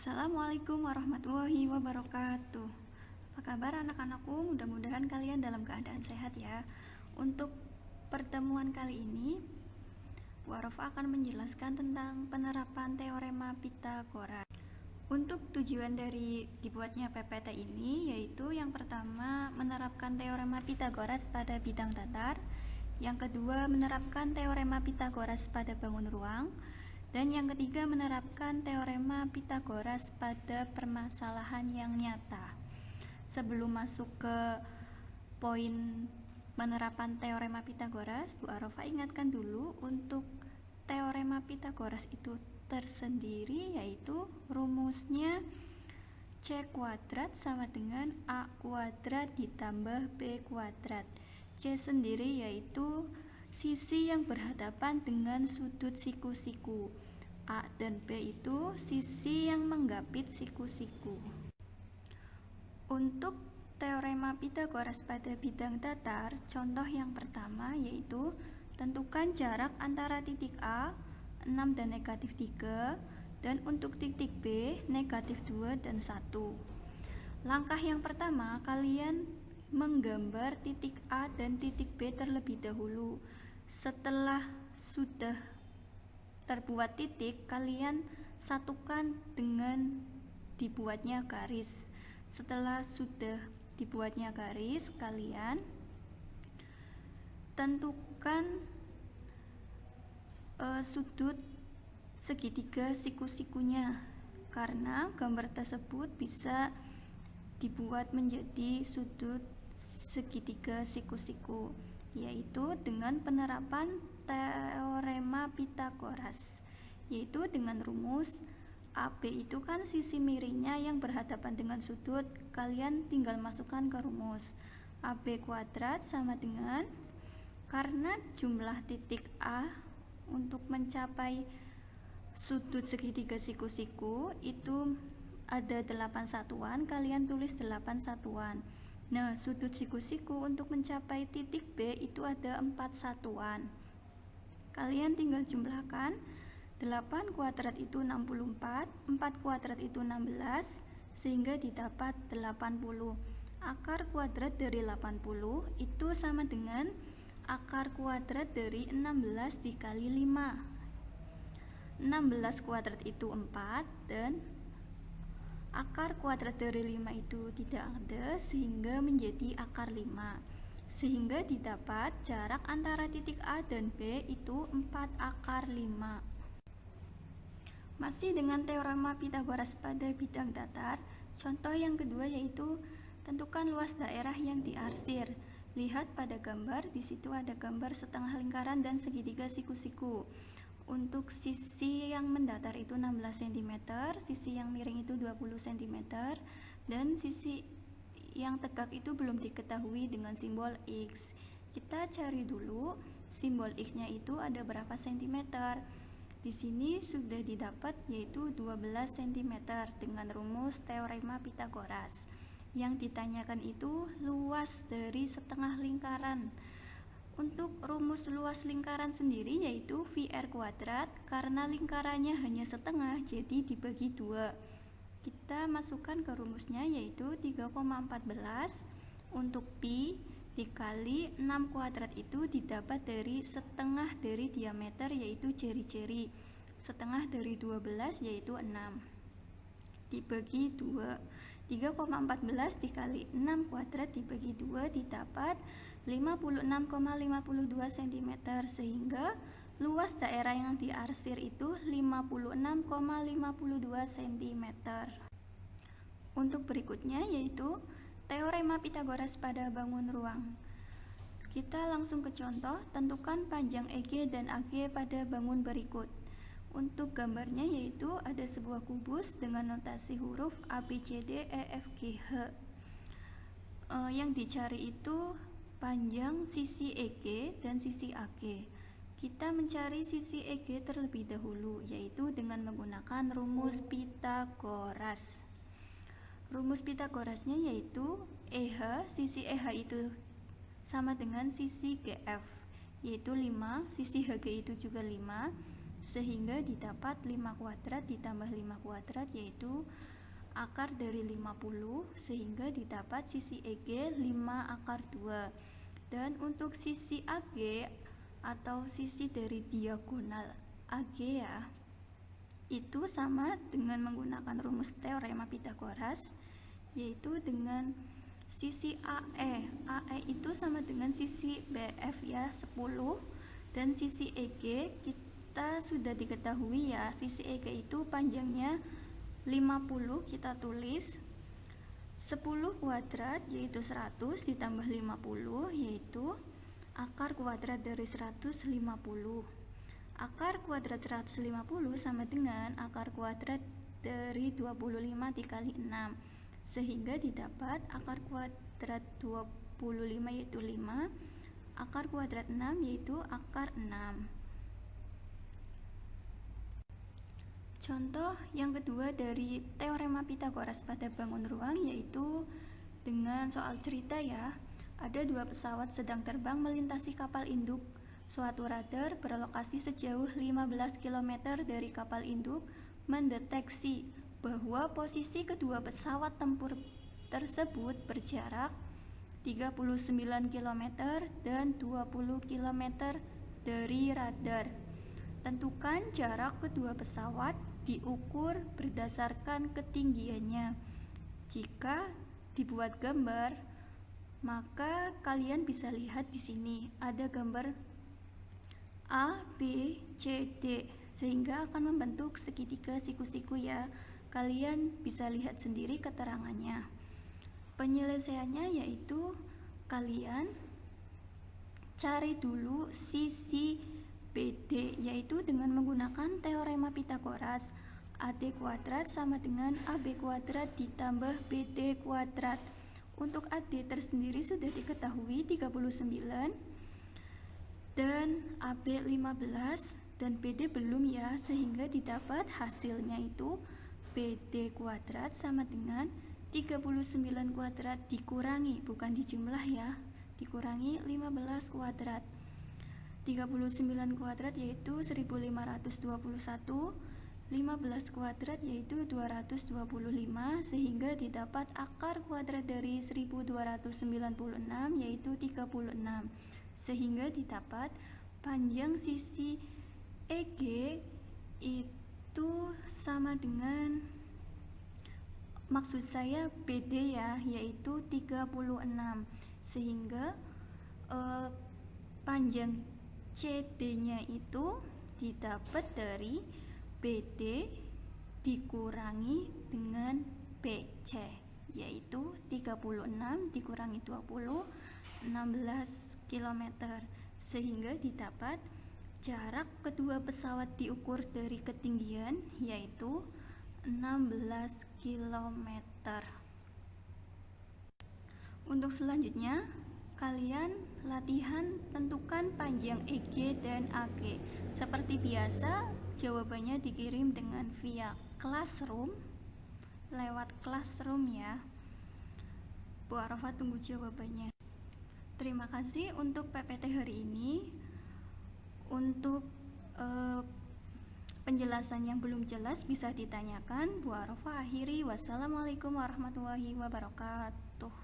Assalamualaikum warahmatullahi wabarakatuh. Apa kabar anak-anakku? Mudah-mudahan kalian dalam keadaan sehat ya. Untuk pertemuan kali ini, Bu Arofa akan menjelaskan tentang penerapan teorema Pitagoras. Untuk tujuan dari dibuatnya PPT ini yaitu yang pertama menerapkan teorema Pitagoras pada bidang datar, yang kedua menerapkan teorema Pitagoras pada bangun ruang, dan yang ketiga menerapkan teorema Pitagoras pada permasalahan yang nyata. Sebelum masuk ke poin penerapan teorema Pitagoras, Bu Arofa ingatkan dulu untuk teorema Pitagoras itu tersendiri, yaitu rumusnya C kuadrat sama dengan A kuadrat ditambah B kuadrat. C sendiri yaitu sisi yang berhadapan dengan sudut siku-siku. A dan B itu sisi yang menggapit siku-siku. Untuk teorema Pitagoras pada bidang datar, contoh yang pertama yaitu tentukan jarak antara titik A 6 dan negatif 3, dan untuk titik B negatif 2 dan 1. Langkah yang pertama, kalian menggambar titik A dan titik B terlebih dahulu. Setelah sudah terbuat titik, kalian satukan dengan dibuatnya garis. Setelah sudah dibuatnya garis, kalian tentukan sudut segitiga siku-sikunya, karena gambar tersebut bisa dibuat menjadi sudut segitiga siku-siku, yaitu dengan penerapan teorema Pitagoras, yaitu dengan rumus AB itu kan sisi miringnya yang berhadapan dengan sudut. Kalian tinggal masukkan ke rumus AB kuadrat sama dengan, karena jumlah titik A untuk mencapai sudut segitiga siku-siku itu ada 8 satuan, kalian tulis 8 satuan. Nah, sudut siku-siku untuk mencapai titik B itu ada 4 satuan. Kalian tinggal jumlahkan, 8 kuadrat itu 64, 4 kuadrat itu 16, sehingga didapat 80. Akar kuadrat dari 80 itu sama dengan akar kuadrat dari 16 dikali 5. 16 kuadrat itu 4, dan akar kuadrat dari 5 itu tidak ada, sehingga menjadi akar 5. Sehingga didapat jarak antara titik A dan B itu 4 akar 5. Masih dengan teorema Pitagoras pada bidang datar, contoh yang kedua yaitu tentukan luas daerah yang diarsir. Lihat pada gambar, di situ ada gambar setengah lingkaran dan segitiga siku-siku. Untuk sisi yang mendatar itu 16 cm, sisi yang miring itu 20 cm, dan sisi yang tegak itu belum diketahui dengan simbol X. Kita cari dulu simbol X-nya itu ada berapa cm. Di sini sudah didapat yaitu 12 cm dengan rumus teorema Pitagoras. Yang ditanyakan itu luas dari setengah lingkaran. Untuk rumus luas lingkaran sendiri yaitu VR kuadrat, karena lingkarannya hanya setengah jadi dibagi 2. Kita masukkan ke rumusnya yaitu 3,14 untuk pi dikali 6 kuadrat itu didapat dari setengah dari diameter yaitu jari-jari, setengah dari 12 yaitu 6, dibagi 2. 3,14 dikali 6 kuadrat dibagi 2 didapat 56,52 cm, sehingga luas daerah yang diarsir itu 56,52 cm. Untuk berikutnya yaitu teorema Pitagoras pada bangun ruang. Kita langsung ke contoh, tentukan panjang EG dan AG pada bangun berikut. Untuk gambarnya yaitu ada sebuah kubus dengan notasi huruf A, B, C, D, E, F, G, H. Yang dicari itu panjang sisi EG dan sisi AG. Kita mencari sisi EG terlebih dahulu, yaitu dengan menggunakan rumus Pitagoras. Rumus Pitagorasnya yaitu EH, sisi EH itu sama dengan sisi GF, yaitu 5, sisi HG itu juga 5, sehingga didapat 5 kuadrat ditambah 5 kuadrat yaitu akar dari 50, sehingga didapat sisi EG 5 akar 2. Dan untuk sisi AG atau sisi dari diagonal AG ya, itu sama dengan menggunakan rumus teorema Pitagoras, yaitu dengan sisi AE. AE itu sama dengan sisi BF ya, 10, dan sisi EG kita sudah diketahui ya, sisi EG itu panjangnya 50, kita tulis 10 kuadrat yaitu 100 ditambah 50 yaitu akar kuadrat dari 150. Akar kuadrat 150 sama dengan akar kuadrat dari 25 dikali 6, sehingga didapat akar kuadrat 25 yaitu 5, akar kuadrat 6 yaitu akar 6. Contoh yang kedua dari teorema Pitagoras pada bangun ruang yaitu dengan soal cerita ya. Ada 2 pesawat sedang terbang melintasi kapal induk. Suatu radar berlokasi sejauh 15 km dari kapal induk mendeteksi bahwa posisi kedua pesawat tempur tersebut berjarak 39 km dan 20 km dari radar. Tentukan jarak kedua pesawat diukur berdasarkan ketinggiannya. Jika dibuat gambar, maka kalian bisa lihat di sini ada gambar A, B, C, D, sehingga akan membentuk segitiga siku-siku ya. Kalian bisa lihat sendiri keterangannya. Penyelesaiannya yaitu kalian cari dulu sisi BD, yaitu dengan menggunakan teorema Pitagoras. AD kuadrat sama dengan AB kuadrat ditambah BD kuadrat. Untuk AD tersendiri sudah diketahui 39 dan AB 15 dan BD belum ya, sehingga didapat hasilnya itu BD kuadrat sama dengan 39 kuadrat dikurangi, bukan dijumlah ya, dikurangi 15 kuadrat. 39 kuadrat yaitu 1521, 15 kuadrat yaitu 225, sehingga didapat akar kuadrat dari 1296 yaitu 36, sehingga didapat panjang sisi EG itu sama dengan, maksud saya BD ya, yaitu 36, sehingga panjang CD-nya itu didapat dari BD dikurangi dengan BC, yaitu 36 dikurangi 20, 16 km, sehingga didapat jarak kedua pesawat diukur dari ketinggian yaitu 16 km. Untuk selanjutnya, kalian latihan tentukan panjang EG dan AG. Seperti biasa, jawabannya dikirim dengan via Classroom, lewat Classroom ya. Bu Arafah tunggu jawabannya. Terima kasih untuk PPT hari ini. Untuk penjelasan yang belum jelas bisa ditanyakan. Bu Arafah akhiri. Wassalamualaikum warahmatullahi wabarakatuh.